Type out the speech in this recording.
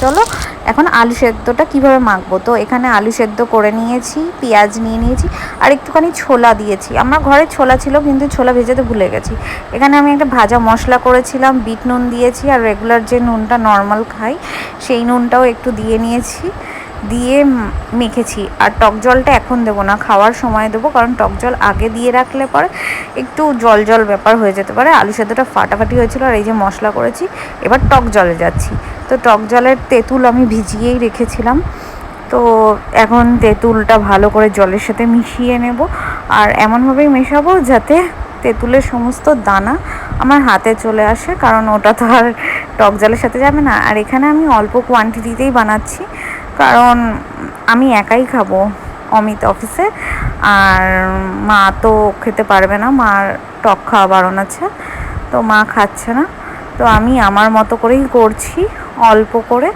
চলো এখন আলু সেদ্ধটা কিভাবে মাখবো। তো এখানে আলু সেদ্ধ করে নিয়েছি, পেঁয়াজ নিয়ে নিয়েছি আর একটুখানি ছোলা দিয়েছি। আমার ঘরে ছোলা ছিল কিন্তু ছোলা ভেজাতে ভুলে গেছি। এখানে আমি একটা ভাজা মশলা করেছিলাম, বিট নুন দিয়েছি আর রেগুলার যে নুনটা নর্মাল খাই সেই নুনটাও একটু দিয়ে নিয়েছি, দিয়ে মেখেছি। আর টক জলটা এখন দেবো না, খাওয়ার সময় দেবো, কারণ টক জল আগে দিয়ে রাখলে পরে একটু জল জল ব্যাপার হয়ে যেতে পারে। আলু সেদ্ধটা ফাটাফাটি হয়েছিল আর এই যে মশলা করেছি, এবার টক জলে যাচ্ছি। তো টক জলের তেঁতুল আমি ভিজিয়েই রেখেছিলাম, তো এখন তেঁতুলটা ভালো করে জলের সাথে মিশিয়ে নেব। আর এমনভাবেই মেশাবো যাতে তেঁতুলের সমস্ত দানা আমার হাতে চলে আসে, কারণ ওটা তো আর টক জলের সাথে যাবে না। আর এখানে আমি অল্প কোয়ান্টিটিতেই বানাচ্ছি, কারণ আমি একাই খাবো অমিত অফিসে, আর মা তো খেতে পারবে না, মার টক খাওয়া বারণ আছে, তো মা খাচ্ছে না। তো আমি আমার মতো করেই করছি, অল্প করে।